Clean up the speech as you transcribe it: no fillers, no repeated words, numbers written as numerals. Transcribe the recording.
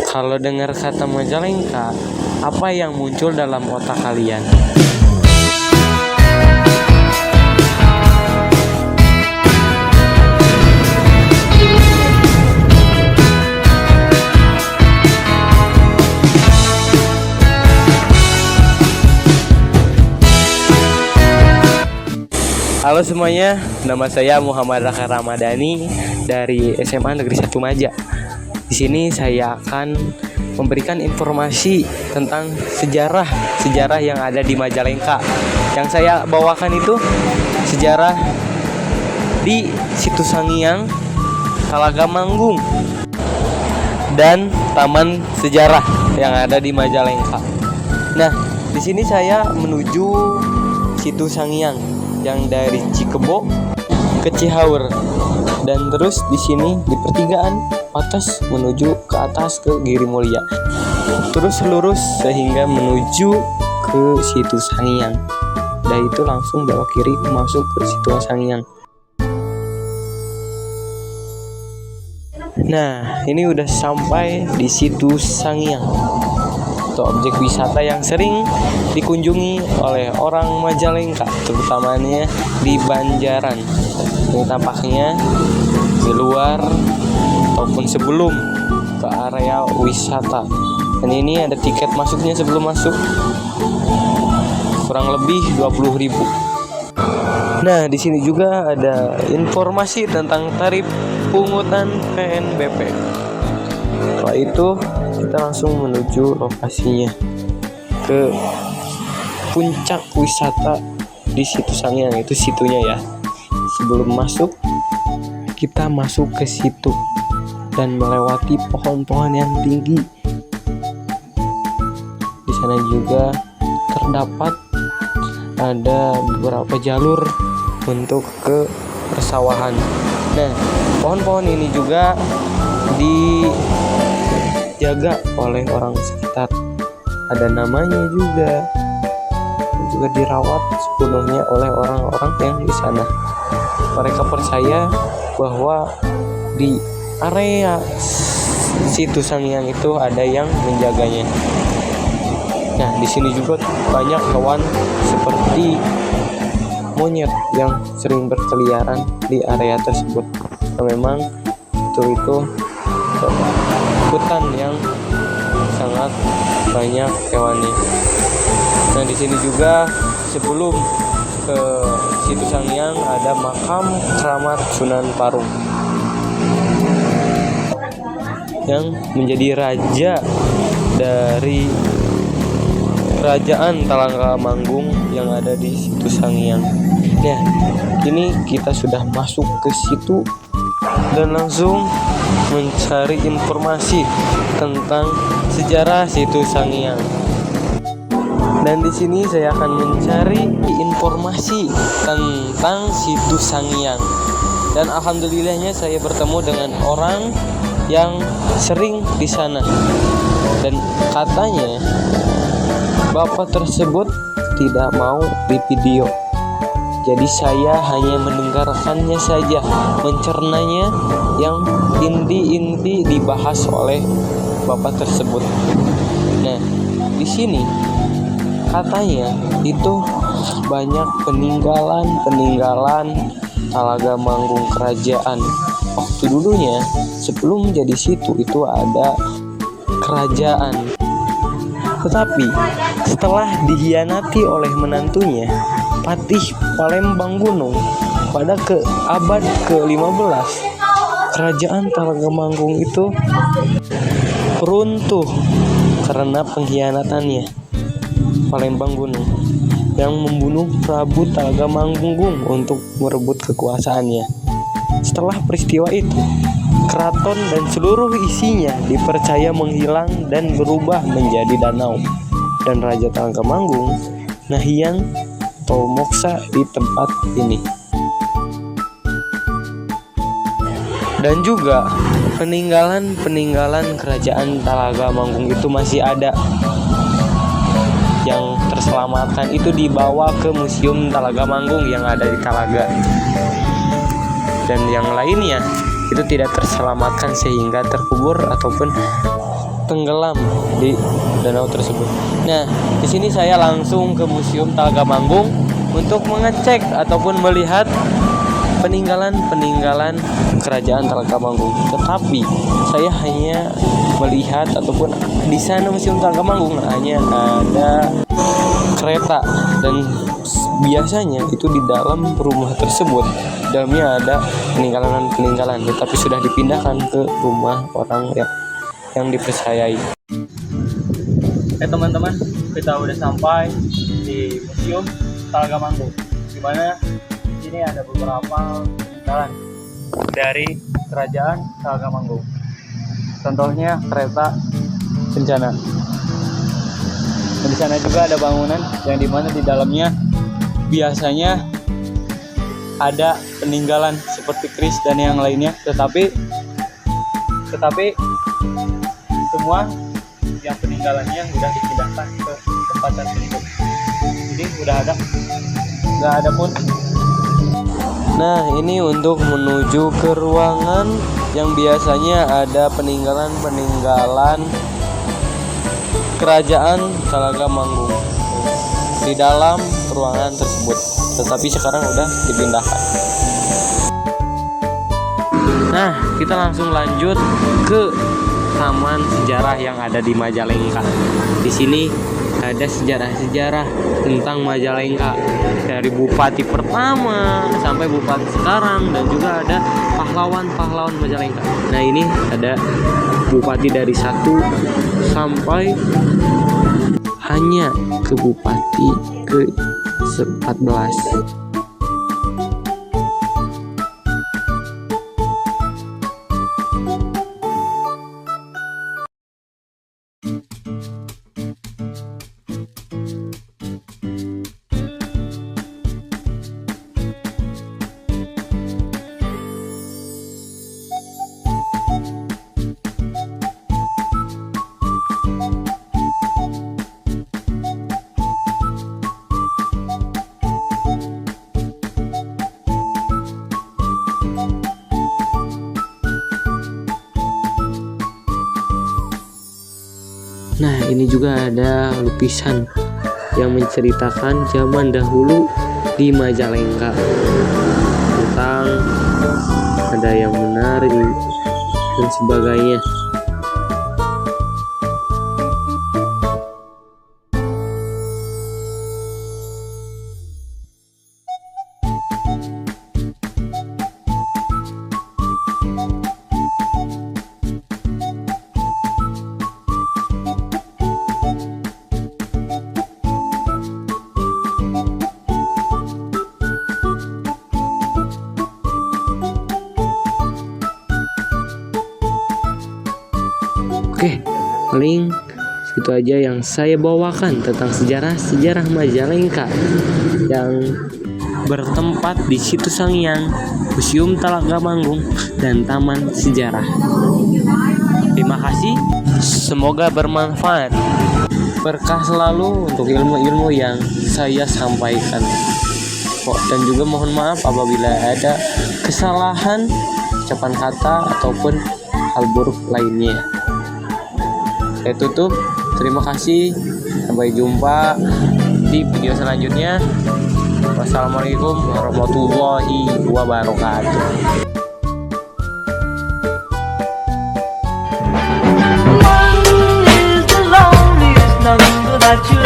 Kalau dengar kata Majalengka, apa yang muncul dalam otak kalian? Halo semuanya, nama saya Muhammad Raka Ramadhani dari SMA Negeri 1 Maja. Di sini saya akan memberikan informasi tentang sejarah yang ada di Majalengka. Yang saya bawakan itu sejarah di Situ Sangiang, Talaga Manggung, dan Taman Sejarah yang ada di Majalengka. Nah, di sini saya menuju Situ Sangiang yang dari Cikebo ke Cihaur, dan terus di sini di pertigaan atas menuju ke atas ke Giri Mulia, terus lurus sehingga menuju ke Situ Sangiang. Dan itu langsung belok kiri masuk ke Situ Sangiang. Nah, ini udah sampai di Situ Sangiang, objek wisata yang sering dikunjungi oleh orang Majalengka, terutamanya di Banjaran. Ini tampaknya di luar ataupun sebelum ke area wisata. Dan ini ada tiket masuknya sebelum masuk, kurang lebih 20.000. Nah, di sini juga ada informasi tentang tarif pungutan PNBP. Setelah itu kita langsung menuju lokasinya, ke puncak wisata di Situ Sangiang, itu situnya ya. Sebelum masuk, kita masuk ke situ dan melewati pohon-pohon yang tinggi. Di sana juga terdapat ada beberapa jalur untuk ke persawahan. Nah, pohon-pohon ini juga dijaga oleh orang sekitar, ada namanya juga dirawat sepenuhnya oleh orang-orang yang di sana. Mereka percaya bahwa di area Situ Sangiang itu ada yang menjaganya. Nah, di sini juga banyak hewan seperti monyet yang sering berkeliaran di area tersebut. Nah, memang itu hutan yang sangat banyak hewannya. Nah, di sini juga sebelum ke Situ Sangiang ada makam keramat Sunan Parung yang menjadi raja dari kerajaan Talaga Manggung yang ada di Situ Sangiang. Nah, ini kita sudah masuk ke situ dan langsung mencari informasi tentang sejarah Situ Sangiang. Dan di sini saya akan mencari informasi tentang Situ Sangiang. Dan alhamdulillahnya saya bertemu dengan orang yang sering di sana. Dan katanya bapak tersebut tidak mau di video. Jadi saya hanya mendengarkannya saja, mencernanya yang inti-inti dibahas oleh bapak tersebut. Nah, di sini katanya itu banyak peninggalan Talaga Manggung kerajaan. Waktu dulunya sebelum jadi situ itu ada kerajaan. Tetapi setelah dihianati oleh menantunya Patih Palembang Gunung pada abad ke-15, kerajaan Talaga Manggung itu runtuh karena pengkhianatannya Palembang Gunung yang membunuh Prabu Talaga Manggung untuk merebut kekuasaannya. Setelah peristiwa itu, keraton dan seluruh isinya dipercaya menghilang dan berubah menjadi danau, dan Raja Talaga Manggung Nahyang atau Moksa di tempat ini. Dan juga peninggalan kerajaan Talaga Manggung itu masih ada. Yang terselamatkan itu dibawa ke Museum Talaga Manggung yang ada di Talaga. Dan yang lainnya itu tidak terselamatkan sehingga terkubur ataupun tenggelam di danau tersebut. Nah, di sini saya langsung ke Museum Talaga Manggung untuk mengecek ataupun melihat peninggalan kerajaan Talaga Manggung. Tetapi saya hanya melihat ataupun di sana Museum Talaga Manggung hanya ada kereta, dan biasanya itu di dalam rumah tersebut dalamnya ada peninggalan, tetapi sudah dipindahkan ke rumah orang yang dipercayai. Teman-teman, kita udah sampai di Museum Talaga Manggung, di mana di sini ada beberapa peninggalan dari kerajaan Talaga Manggung. Contohnya kereta kencana. Dan di sana juga ada bangunan yang dimana di dalamnya biasanya ada peninggalan seperti keris dan yang lainnya, tetapi semua yang peninggalannya sudah dipindahkan ke tempat tersebut. Jadi nggak ada pun. Nah, ini untuk menuju ke ruangan yang biasanya ada peninggalan kerajaan Talaga Manggung di dalam ruangan tersebut, tetapi sekarang udah dipindahkan. Nah, kita langsung lanjut ke taman sejarah yang ada di Majalengka. Di sini ada sejarah-sejarah tentang Majalengka, dari bupati pertama sampai bupati sekarang, dan juga ada pahlawan Majalengka. Nah, ini ada bupati dari 1 sampai hanya ke bupati ke-14. Nah, ini juga ada lukisan yang menceritakan zaman dahulu di Majalengka, tentang ada yang menari dan sebagainya. Oke, paling segitu aja yang saya bawakan tentang sejarah Majalengka yang bertempat di Situ Sangiang, Museum Talaga Manggung, dan Taman Sejarah. Terima kasih, semoga bermanfaat. Berkah selalu untuk ilmu-ilmu yang saya sampaikan. Dan juga mohon maaf apabila ada kesalahan ucapan kata ataupun hal buruk lainnya. Saya tutup, terima kasih, sampai jumpa di video selanjutnya. Wassalamualaikum warahmatullahi wabarakatuh. One is the loneliest number that you